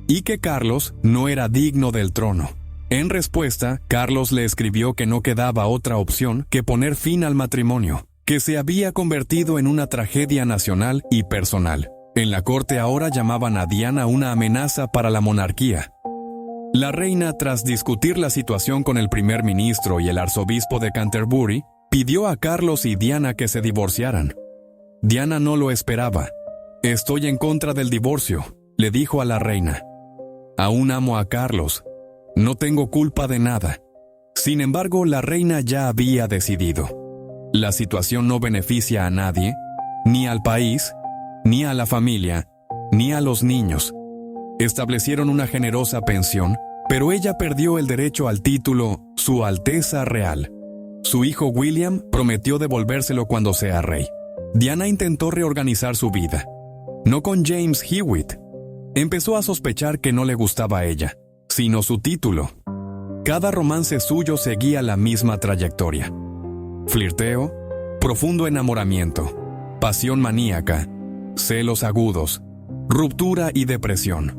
Speaker 1: y que Carlos no era digno del trono. En respuesta, Carlos le escribió que no quedaba otra opción que poner fin al matrimonio, que se había convertido en una tragedia nacional y personal. En la corte ahora llamaban a Diana una amenaza para la monarquía. La reina, tras discutir la situación con el primer ministro y el arzobispo de Canterbury, pidió a Carlos y Diana que se divorciaran. Diana no lo esperaba. «Estoy en contra del divorcio», le dijo a la reina. «Aún amo a Carlos. No tengo culpa de nada». Sin embargo, la reina ya había decidido. La situación no beneficia a nadie, ni al país, ni a la familia, ni a los niños. Establecieron una generosa pensión, pero ella perdió el derecho al título Su Alteza Real. Su hijo William prometió devolvérselo cuando sea rey. Diana intentó reorganizar su vida. No con James Hewitt. Empezó a sospechar que no le gustaba a ella, sino su título. Cada romance suyo seguía la misma trayectoria. Flirteo, profundo enamoramiento, pasión maníaca, celos agudos, ruptura y depresión.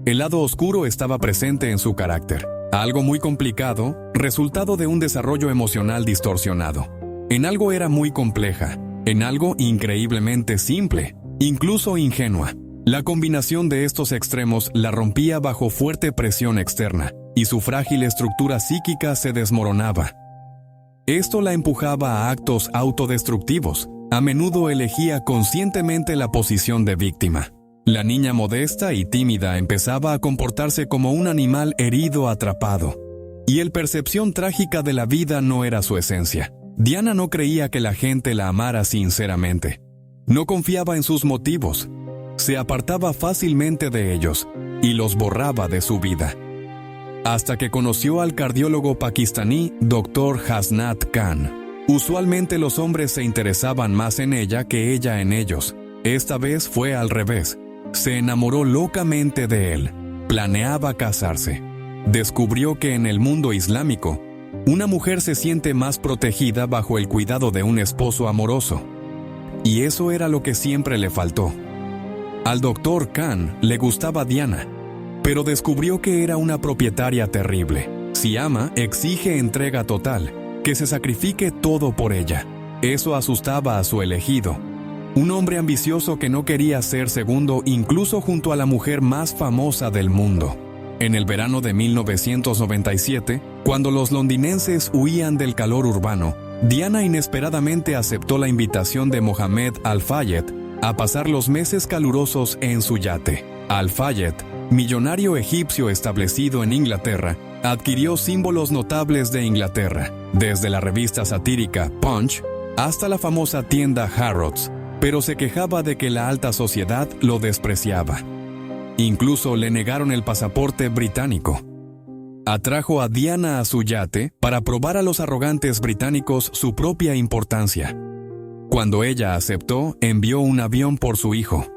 Speaker 1: El lado oscuro estaba presente en su carácter, algo muy complicado, resultado de un desarrollo emocional distorsionado. En algo era muy compleja, en algo increíblemente simple, incluso ingenua. La combinación de estos extremos la rompía bajo fuerte presión externa, y su frágil estructura psíquica se desmoronaba. Esto la empujaba a actos autodestructivos. A menudo elegía conscientemente la posición de víctima. La niña modesta y tímida empezaba a comportarse como un animal herido atrapado. Y la percepción trágica de la vida no era su esencia. Diana no creía que la gente la amara sinceramente. No confiaba en sus motivos. Se apartaba fácilmente de ellos y los borraba de su vida. Hasta que conoció al cardiólogo pakistaní Dr. Hasnat Khan. Usualmente los hombres se interesaban más en ella que ella en ellos. Esta vez fue al revés. Se enamoró locamente de él. Planeaba casarse. Descubrió que en el mundo islámico, una mujer se siente más protegida bajo el cuidado de un esposo amoroso. Y eso era lo que siempre le faltó. Al Dr. Khan le gustaba Diana, pero descubrió que era una propietaria terrible. Si ama, exige entrega total, que se sacrifique todo por ella. Eso asustaba a su elegido, un hombre ambicioso que no quería ser segundo incluso junto a la mujer más famosa del mundo. En el verano de 1997, cuando los londinenses huían del calor urbano, Diana inesperadamente aceptó la invitación de Mohammed Al-Fayed a pasar los meses calurosos en su yate. Al-Fayed, millonario egipcio establecido en Inglaterra, adquirió símbolos notables de Inglaterra, desde la revista satírica Punch hasta la famosa tienda Harrods, pero se quejaba de que la alta sociedad lo despreciaba. Incluso le negaron el pasaporte británico. Atrajo a Diana a su yate para probar a los arrogantes británicos su propia importancia. Cuando ella aceptó, envió un avión por su hijo.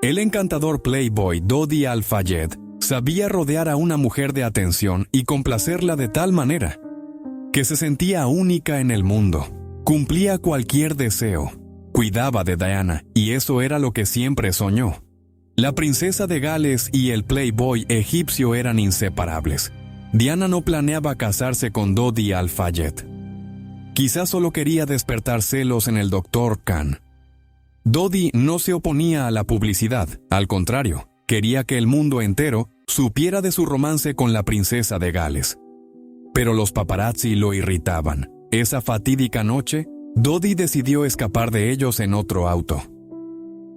Speaker 1: El encantador playboy Dodi Al-Fayed sabía rodear a una mujer de atención y complacerla de tal manera que se sentía única en el mundo. Cumplía cualquier deseo. Cuidaba de Diana, y eso era lo que siempre soñó. La princesa de Gales y el playboy egipcio eran inseparables. Diana no planeaba casarse con Dodi Al-Fayed. Quizás solo quería despertar celos en el Dr. Khan. Dodi no se oponía a la publicidad, al contrario, quería que el mundo entero supiera de su romance con la princesa de Gales. Pero los paparazzi lo irritaban. Esa fatídica noche, Dodi decidió escapar de ellos en otro auto.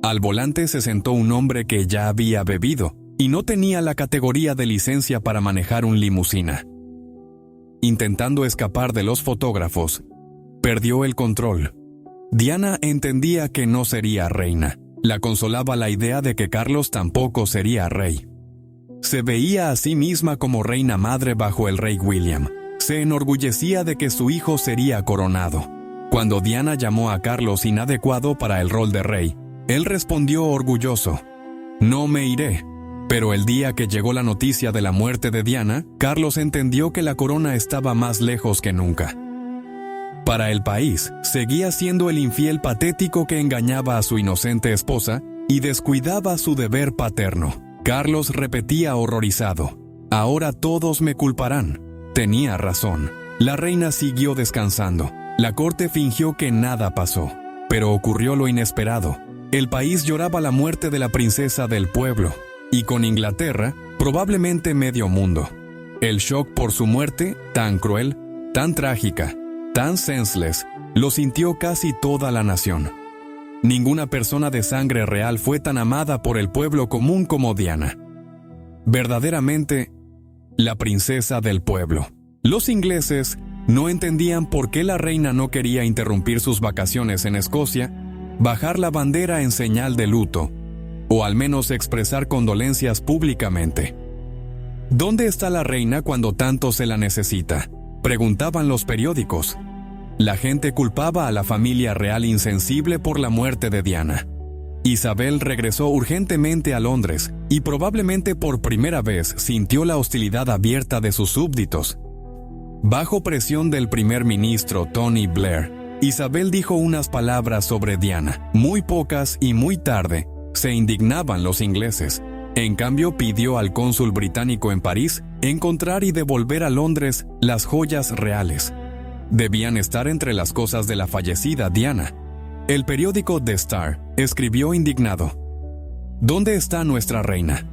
Speaker 1: Al volante se sentó un hombre que ya había bebido y no tenía la categoría de licencia para manejar un limusina. Intentando escapar de los fotógrafos, perdió el control. Diana entendía que no sería reina. La consolaba la idea de que Carlos tampoco sería rey. Se veía a sí misma como reina madre bajo el rey William. Se enorgullecía de que su hijo sería coronado. Cuando Diana llamó a Carlos inadecuado para el rol de rey, él respondió orgulloso: «No me iré». Pero el día que llegó la noticia de la muerte de Diana, Carlos entendió que la corona estaba más lejos que nunca. Para el país, seguía siendo el infiel patético que engañaba a su inocente esposa y descuidaba su deber paterno. Carlos repetía horrorizado: «Ahora todos me culparán». Tenía razón. La reina siguió descansando. La corte fingió que nada pasó. Pero ocurrió lo inesperado. El país lloraba la muerte de la princesa del pueblo. Y con Inglaterra, probablemente medio mundo. El shock por su muerte, tan cruel, tan trágica, tan senseless, lo sintió casi toda la nación. Ninguna persona de sangre real fue tan amada por el pueblo común como Diana. Verdaderamente, la princesa del pueblo. Los ingleses no entendían por qué la reina no quería interrumpir sus vacaciones en Escocia, bajar la bandera en señal de luto, o al menos expresar condolencias públicamente. ¿Dónde está la reina cuando tanto se la necesita?, preguntaban los periódicos. La gente culpaba a la familia real insensible por la muerte de Diana. Isabel regresó urgentemente a Londres y probablemente por primera vez sintió la hostilidad abierta de sus súbditos. Bajo presión del primer ministro Tony Blair, Isabel dijo unas palabras sobre Diana. Muy pocas y muy tarde, se indignaban los ingleses. En cambio, pidió al cónsul británico en París encontrar y devolver a Londres las joyas reales. Debían estar entre las cosas de la fallecida Diana. El periódico The Star escribió indignado: ¿Dónde está nuestra reina?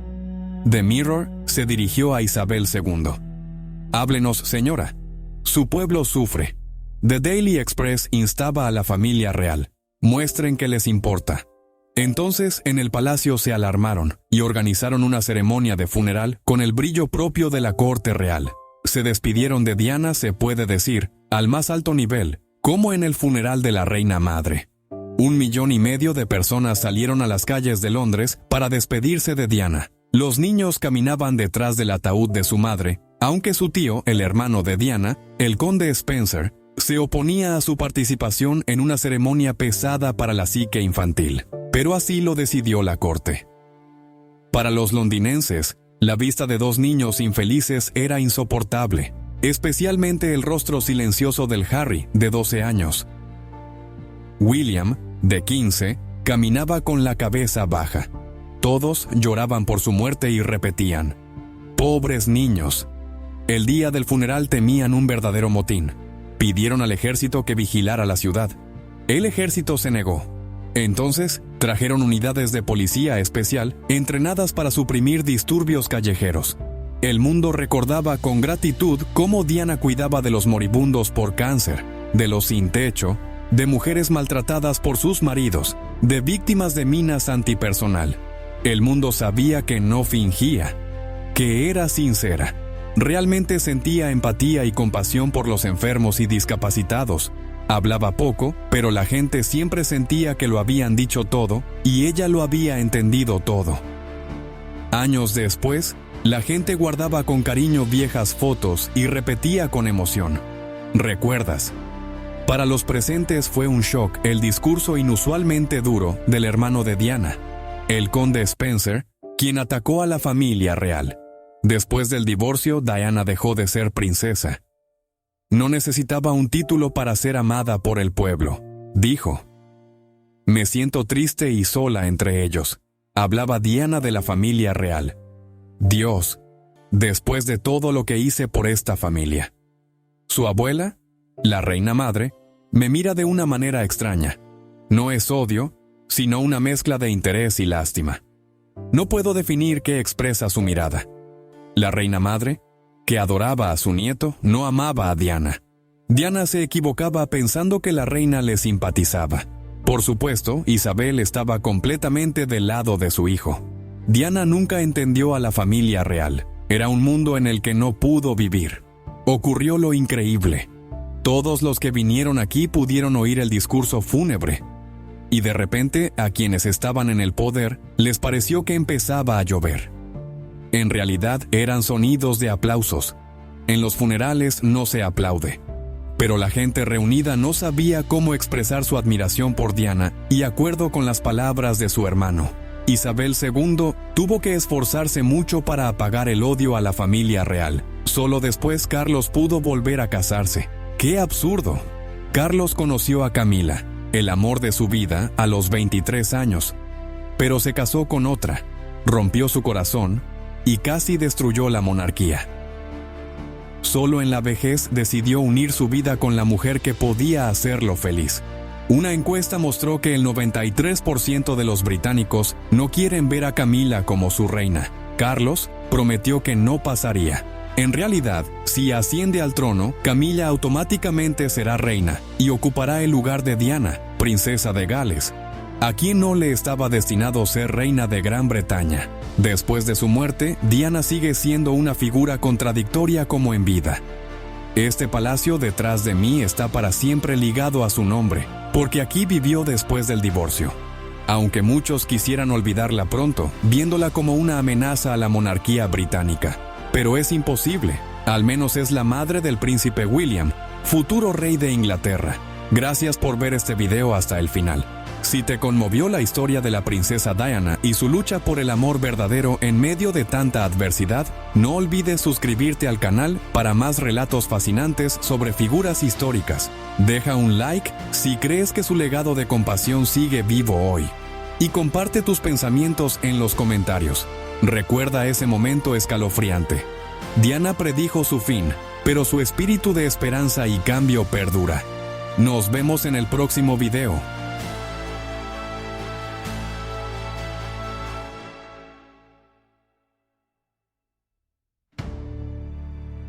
Speaker 1: The Mirror se dirigió a Isabel II. Háblenos, señora. Su pueblo sufre. The Daily Express instaba a la familia real: muestren que les importa. Entonces, en el palacio se alarmaron y organizaron una ceremonia de funeral con el brillo propio de la corte real. Se despidieron de Diana, se puede decir, al más alto nivel, como en el funeral de la reina madre. 1,5 millones de personas salieron a las calles de Londres para despedirse de Diana. Los niños caminaban detrás del ataúd de su madre, aunque su tío, el hermano de Diana, el conde Spencer, se oponía a su participación en una ceremonia pesada para la psique infantil. Pero así lo decidió la corte. Para los londinenses, la vista de 2 niños infelices era insoportable, especialmente el rostro silencioso del Harry, de 12 años. William, de 15, caminaba con la cabeza baja. Todos lloraban por su muerte y repetían: «Pobres niños». El día del funeral temían un verdadero motín. Pidieron al ejército que vigilara la ciudad. El ejército se negó. Entonces, trajeron unidades de policía especial entrenadas para suprimir disturbios callejeros. El mundo recordaba con gratitud cómo Diana cuidaba de los moribundos por cáncer, de los sin techo, de mujeres maltratadas por sus maridos, de víctimas de minas antipersonal. El mundo sabía que no fingía, que era sincera. Realmente sentía empatía y compasión por los enfermos y discapacitados. Hablaba poco, pero la gente siempre sentía que lo habían dicho todo y ella lo había entendido todo. Años después, la gente guardaba con cariño viejas fotos y repetía con emoción: «¿Recuerdas?». Para los presentes fue un shock el discurso inusualmente duro del hermano de Diana, el conde Spencer, quien atacó a la familia real. Después del divorcio, Diana dejó de ser princesa. No necesitaba un título para ser amada por el pueblo, dijo. «Me siento triste y sola entre ellos», hablaba Diana de la familia real. «Dios, después de todo lo que hice por esta familia». Su abuela, la reina madre, me mira de una manera extraña. No es odio, sino una mezcla de interés y lástima. No puedo definir qué expresa su mirada. La reina madre, que adoraba a su nieto, no amaba a Diana. Diana se equivocaba pensando que la reina le simpatizaba. Por supuesto, Isabel estaba completamente del lado de su hijo. Diana nunca entendió a la familia real. Era un mundo en el que no pudo vivir. Ocurrió lo increíble. Todos los que vinieron aquí pudieron oír el discurso fúnebre. Y de repente, a quienes estaban en el poder, les pareció que empezaba a llover. En realidad, eran sonidos de aplausos. En los funerales no se aplaude. Pero la gente reunida no sabía cómo expresar su admiración por Diana y acuerdo con las palabras de su hermano. Isabel II tuvo que esforzarse mucho para apagar el odio a la familia real. Solo después Carlos pudo volver a casarse. ¡Qué absurdo! Carlos conoció a Camila, el amor de su vida, a los 23 años. Pero se casó con otra, rompió su corazón y casi destruyó la monarquía. Solo en la vejez decidió unir su vida con la mujer que podía hacerlo feliz. Una encuesta mostró que el 93% de los británicos no quieren ver a Camila como su reina. Carlos prometió que no pasaría. En realidad, si asciende al trono, Camila automáticamente será reina y ocupará el lugar de Diana, princesa de Gales. ¿A quién no le estaba destinado ser reina de Gran Bretaña? Después de su muerte, Diana sigue siendo una figura contradictoria como en vida. Este palacio detrás de mí está para siempre ligado a su nombre, porque aquí vivió después del divorcio. Aunque muchos quisieran olvidarla pronto, viéndola como una amenaza a la monarquía británica. Pero es imposible, al menos es la madre del príncipe William, futuro rey de Inglaterra. Gracias por ver este video hasta el final. Si te conmovió la historia de la princesa Diana y su lucha por el amor verdadero en medio de tanta adversidad, no olvides suscribirte al canal para más relatos fascinantes sobre figuras históricas. Deja un like si crees que su legado de compasión sigue vivo hoy. Y comparte tus pensamientos en los comentarios. Recuerda ese momento escalofriante. Diana predijo su fin, pero su espíritu de esperanza y cambio perdura. Nos vemos en el próximo video.